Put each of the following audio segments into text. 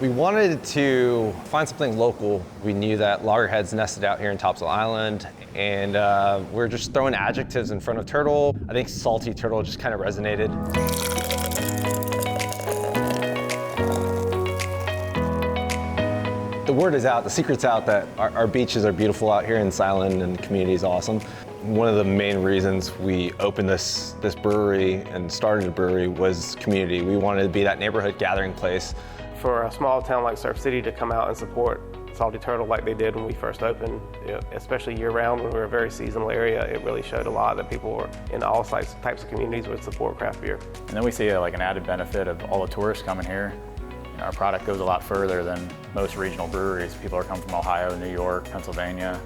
We wanted to find something local. We knew that Loggerheads nested out here in Topsail Island, and we're just throwing adjectives in front of turtle. I think salty turtle just kind of resonated. The word is out, the secret's out that our beaches are beautiful out here in this island and the community is awesome. One of the main reasons we opened this brewery and started a brewery was community. We wanted to be that neighborhood gathering place. For a small town like Surf City to come out and support Salty Turtle like they did when we first opened, especially year-round when we were a very seasonal area, it really showed a lot that people were in all types of communities would support craft beer. And then we see like an added benefit of all the tourists coming here. You know, our product goes a lot further than most regional breweries. People are coming from Ohio, New York, Pennsylvania,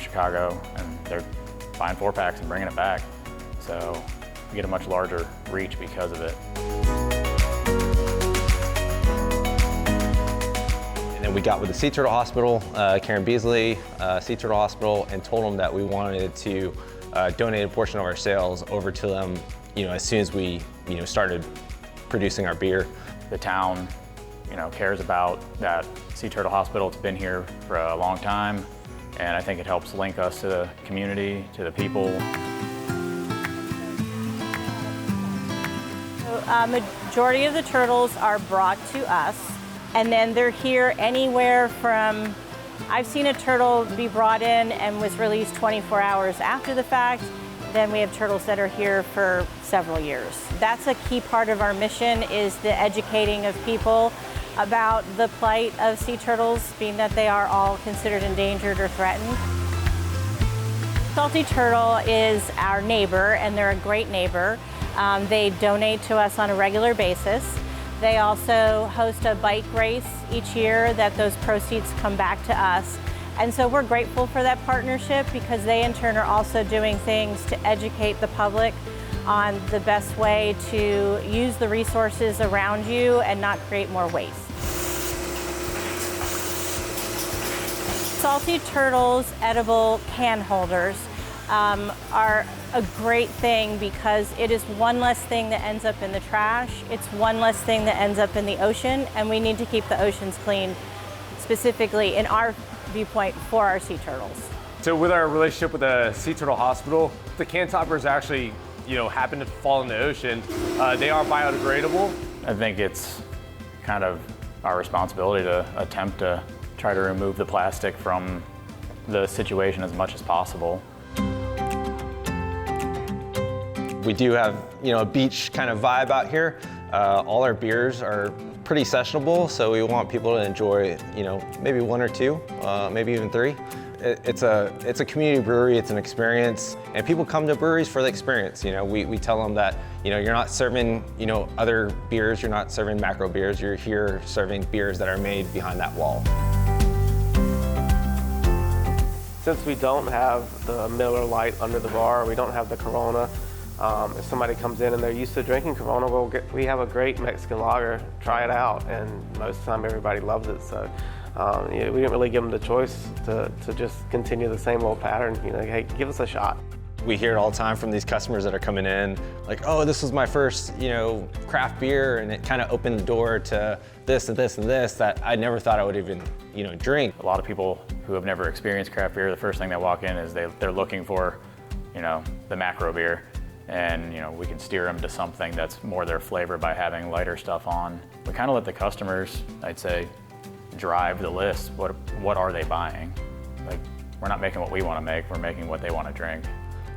Chicago, and they're buying 4-packs and bringing it back. So we get a much larger reach because of it. And we got with the Sea Turtle Hospital, Karen Beasley, Sea Turtle Hospital, and told them that we wanted to donate a portion of our sales over to them, as soon as we, started producing our beer. The town, cares about that Sea Turtle Hospital. It's been here for a long time, and I think it helps link us to the community, to the people. So, majority of the turtles are brought to us. And then they're here anywhere from, I've seen a turtle be brought in and was released 24 hours after the fact. Then we have turtles that are here for several years. That's a key part of our mission, is the educating of people about the plight of sea turtles, being that they are all considered endangered or threatened. Salty Turtle is our neighbor, and they're a great neighbor. They donate to us on a regular basis. They also host a bike race each year that those proceeds come back to us. And so we're grateful for that partnership, because they in turn are also doing things to educate the public on the best way to use the resources around you and not create more waste. Salty Turtle's edible can holders are a great thing, because it is one less thing that ends up in the trash. It's one less thing that ends up in the ocean, and we need to keep the oceans clean, specifically in our viewpoint for our sea turtles. So with our relationship with the Sea Turtle Hospital, the can toppers actually, happen to fall in the ocean. They are biodegradable. I think it's kind of our responsibility to attempt to try to remove the plastic from the situation as much as possible. We do have, a beach kind of vibe out here. All our beers are pretty sessionable, so we want people to enjoy, maybe 1 or 2, maybe even 3. It's a community brewery, it's an experience, and people come to breweries for the experience. We tell them that, you're not serving, other beers, you're not serving macro beers, you're here serving beers that are made behind that wall. Since we don't have the Miller Lite under the bar, we don't have the Corona, if somebody comes in and they're used to drinking Corona, we have a great Mexican lager, try it out, and most of the time everybody loves it. So we didn't really give them the choice to just continue the same old pattern. Hey, give us a shot. We hear it all the time from these customers that are coming in, like, oh, this was my first, craft beer, and it kind of opened the door to this and this and this that I never thought I would even, drink. A lot of people who have never experienced craft beer, the first thing they walk in is they're looking for, the macro beer. And we can steer them to something that's more their flavor by having lighter stuff on. We kind of let the customers, I'd say, drive the list. What are they buying? Like, we're not making what we want to make, we're making what they want to drink.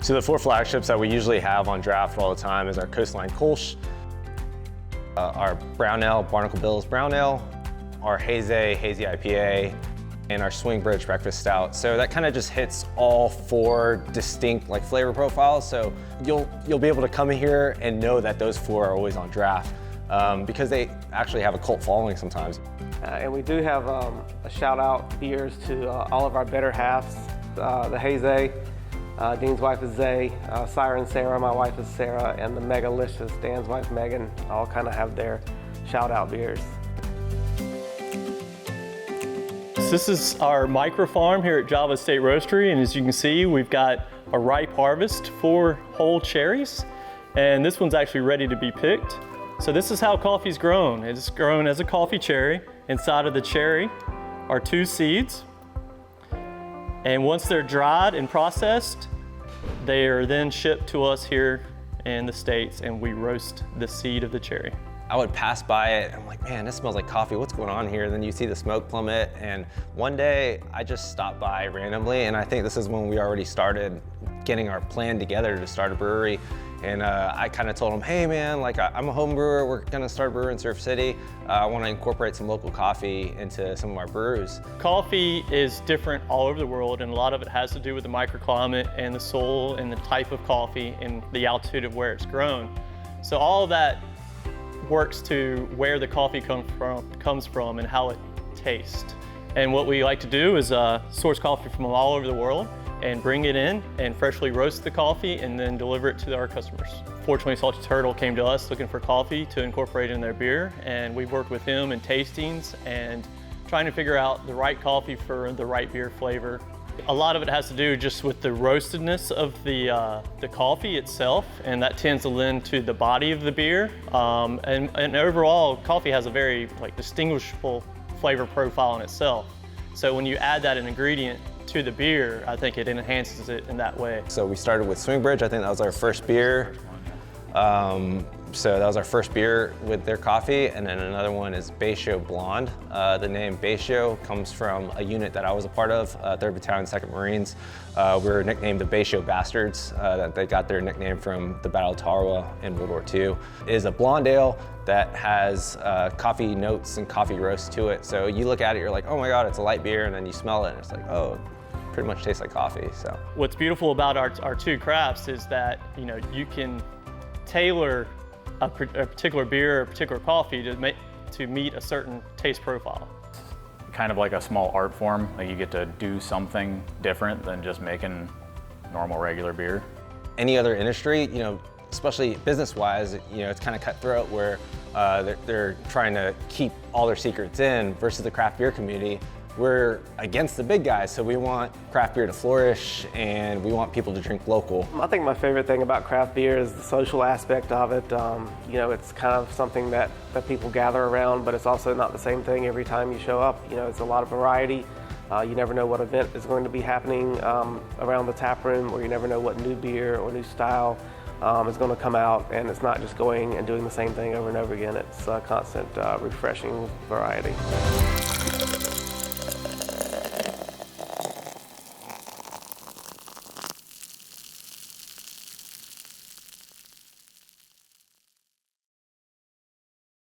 So the 4 flagships that we usually have on draft all the time is our Coastline Kolsch, our Brown Ale, Barnacle Bill's Brown Ale, our Hazy IPA, and our Swing Bridge Breakfast Stout. So that kind of just hits all 4 distinct flavor profiles. So you'll be able to come in here and know that those 4 are always on draft, because they actually have a cult following sometimes. And we do have a shout out beers to all of our better halves. The Hazy, Dean's wife is Zay, Siren Sarah, my wife is Sarah, and the Megalicious, Dan's wife Megan, all kind of have their shout out beers. This is our micro farm here at Java State Roastery, and as you can see, we've got a ripe harvest, 4 whole cherries, and this one's actually ready to be picked. So this is how coffee's grown. It's grown as a coffee cherry, Inside of the cherry are 2 seeds. And once they're dried and processed, they are then shipped to us here in the States, and we roast the seed of the cherry. I would pass by it, and I'm like, man, this smells like coffee, what's going on here? And then you see the smoke plummet, and one day I just stopped by randomly, and I think this is when we already started getting our plan together to start a brewery. And I kind of told him, hey man, like I'm a home brewer, we're gonna start a brewer in Surf City. I wanna incorporate some local coffee into some of our brews. Coffee is different all over the world, and a lot of it has to do with the microclimate and the soil and the type of coffee and the altitude of where it's grown. So all of that works to where the coffee comes from and how it tastes. And what we like to do is source coffee from all over the world and bring it in and freshly roast the coffee and then deliver it to our customers. Fortunately, Salty Turtle came to us looking for coffee to incorporate in their beer, and we've worked with him in tastings and trying to figure out the right coffee for the right beer flavor. A lot of it has to do just with the roastedness of the coffee itself, and that tends to lend to the body of the beer. And overall, coffee has a very distinguishable flavor profile in itself. So when you add that an ingredient to the beer, I think it enhances it in that way. So we started with Swing Bridge. I think that was our first beer. So that was our first beer with their coffee, and then another one is Bayshore Blonde. The name Bayshore comes from a unit that I was a part of, 3rd Battalion, 2nd Marines. We were nicknamed the Bayshore Bastards. That they got their nickname from the Battle of Tarawa in World War II. It is a blonde ale that has coffee notes and coffee roast to it. So you look at it, you're like, oh my God, it's a light beer, and then you smell it, and it's like, oh, pretty much tastes like coffee. So what's beautiful about our 2 crafts is that you can tailor a particular beer or a particular coffee to meet a certain taste profile. Kind of like a small art form, like you get to do something different than just making normal regular beer. Any other industry, especially business-wise, it's kind of cutthroat where they're trying to keep all their secrets in versus the craft beer community. We're against the big guys, so we want craft beer to flourish and we want people to drink local. I think my favorite thing about craft beer is the social aspect of it. It's kind of something that people gather around, but it's also not the same thing every time you show up. It's a lot of variety. You never know what event is going to be happening around the tap room, or you never know what new beer or new style is going to come out, and it's not just going and doing the same thing over and over again. It's a constant refreshing variety.